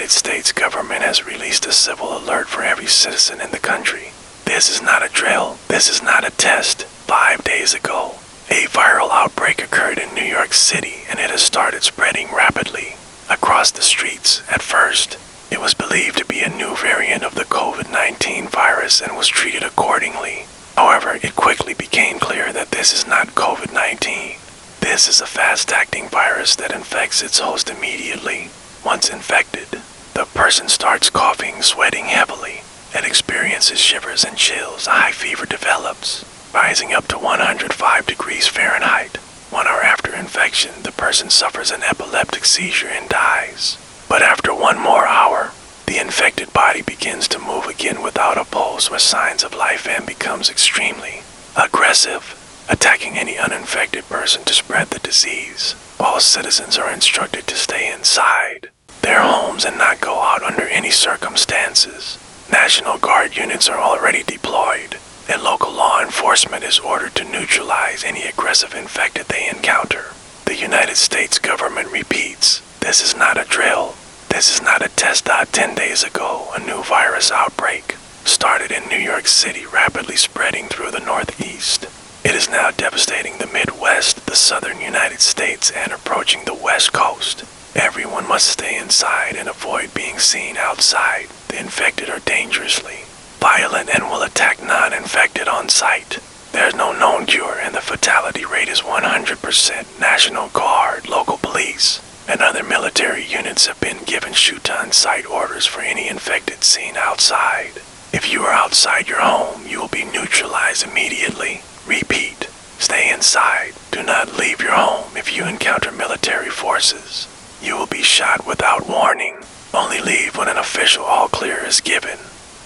United States government has released a civil alert for every citizen in the country. This is not a drill. This is not a test. 5 days ago, a viral outbreak occurred in New York City, and it has started spreading rapidly across the streets. At first, it was believed to be a new variant of the COVID-19 virus and was treated accordingly. However, it quickly became clear that this is not COVID-19. This is a fast-acting virus that infects its host immediately. Once infected, the person starts coughing, sweating heavily, and experiences shivers and chills. A high fever develops, rising up to 105 degrees Fahrenheit. 1 hour after infection, the person suffers an epileptic seizure and dies. But after 1 more hour, the infected body begins to move again without a pulse or signs of life and becomes extremely aggressive, attacking any uninfected person to spread the disease. All citizens are instructed to stay inside their homes and not go out under any circumstances. National Guard units are already deployed, and local law enforcement is ordered to neutralize any aggressive infected they encounter. The United States government repeats, this is not a drill. This is not a test. 10 days ago, a new virus outbreak started in New York City, rapidly spreading through the Northeast. It is now devastating the Midwest, the southern United States, and approaching the West Coast. Everyone must stay inside and avoid being seen outside. The infected are dangerously violent and will attack non-infected on sight. There is no known cure, and the fatality rate is 100%. National Guard, local police, and other military units have been given shoot-on-sight orders for any infected seen outside. If you are outside your home, you will be neutralized immediately. Repeat, stay inside. Do not leave your home if you encounter military forces. You will be shot without warning. Only leave when an official all-clear is given,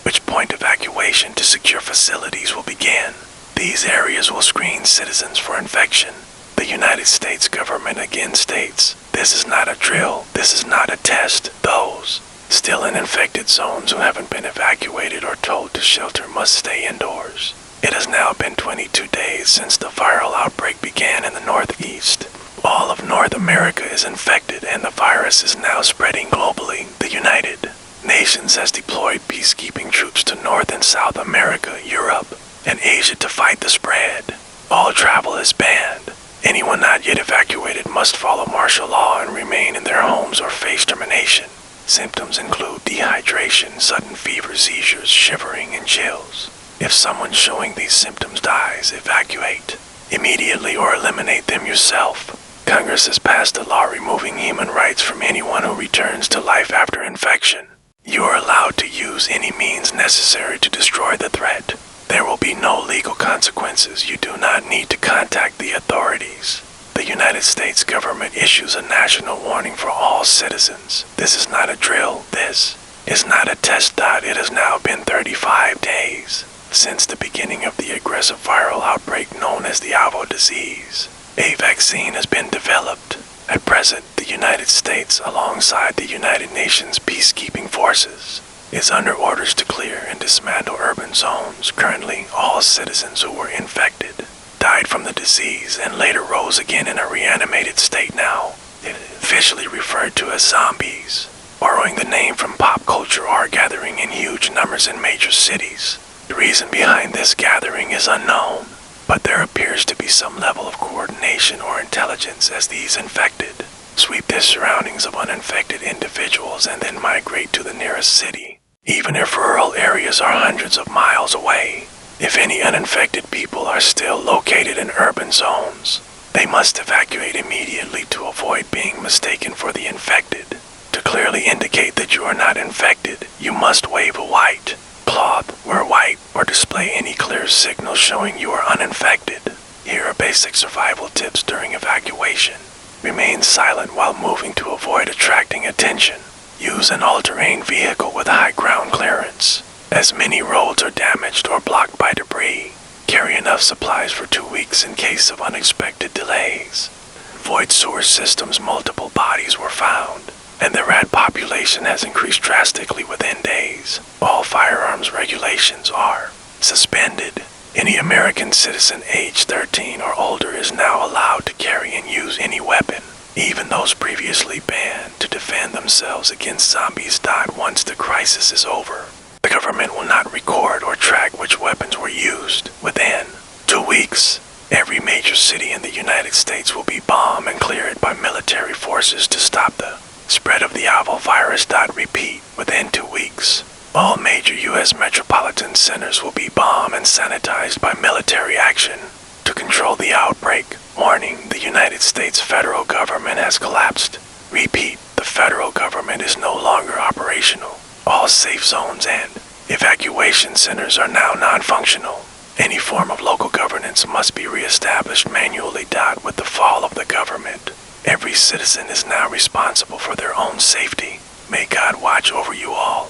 which point evacuation to secure facilities will begin. These areas will screen citizens for infection. The United States government again states, this is not a drill, this is not a test. Those still in infected zones who haven't been evacuated or told to shelter must stay indoors. It has now been 22 days since the viral outbreak began in the Northeast. All of North America is infected, and the virus is now spreading globally. The United Nations has deployed peacekeeping troops to North and South America, Europe, and Asia to fight the spread. All travel is banned. Anyone not yet evacuated must follow martial law and remain in their homes or face termination. Symptoms include dehydration, sudden fever, seizures, shivering, and chills. If someone showing these symptoms dies, evacuate immediately or eliminate them yourself. Congress has passed a law removing human rights from anyone who returns to life after infection. You are allowed to use any means necessary to destroy the threat. There will be no legal consequences. You do not need to contact the authorities. The United States government issues a national warning for all citizens. This is not a drill. This is not a test. It has now been 35 days since the beginning of the aggressive viral outbreak known as the Avo disease. A vaccine has been developed. At present, the United States, alongside the United Nations peacekeeping forces, is under orders to clear and dismantle urban zones. Currently, all citizens who were infected died from the disease and later rose again in a reanimated state now. It is officially referred to as zombies, borrowing the name from pop culture, are gathering in huge numbers in major cities. The reason behind this gathering is unknown, but there appears to be some level of coordination or intelligence as these infected sweep the surroundings of uninfected individuals and then migrate to the nearest city, even if rural areas are hundreds of miles away. If any uninfected people are still located in urban zones, they must evacuate immediately to avoid being mistaken for the infected. To clearly indicate that you are not infected, you must wave a white cloth, wear white, or display any clear signal showing you are uninfected. Here are basic survival tips during evacuation. Remain silent while moving to avoid attracting attention. Use an all-terrain vehicle with high ground clearance, as many roads are damaged or blocked by debris. Carry enough supplies for 2 weeks in case of unexpected delays. Avoid sewer systems. Multiple bodies were found, and the rat population has increased drastically within days. All firearms regulations are suspended. Any American citizen aged 13 or older is now allowed to carry and use any weapon. even those previously banned, to defend themselves against zombies. Once the crisis is over, the government will not record or track which weapons were used. Within 2 weeks, every major city in the United States will be bombed and cleared by military forces to stop the spread of the owl virus. Repeat, within 2 weeks, all major U.S. metropolitan centers will be bombed and sanitized by military action to control the outbreak. Warning, the United States federal government has collapsed. Repeat, the federal government is no longer operational. All safe zones and evacuation centers are now non-functional. Any form of local governance must be reestablished manually. With the fall of the government, every citizen is now responsible for their own safety. May God watch over you all.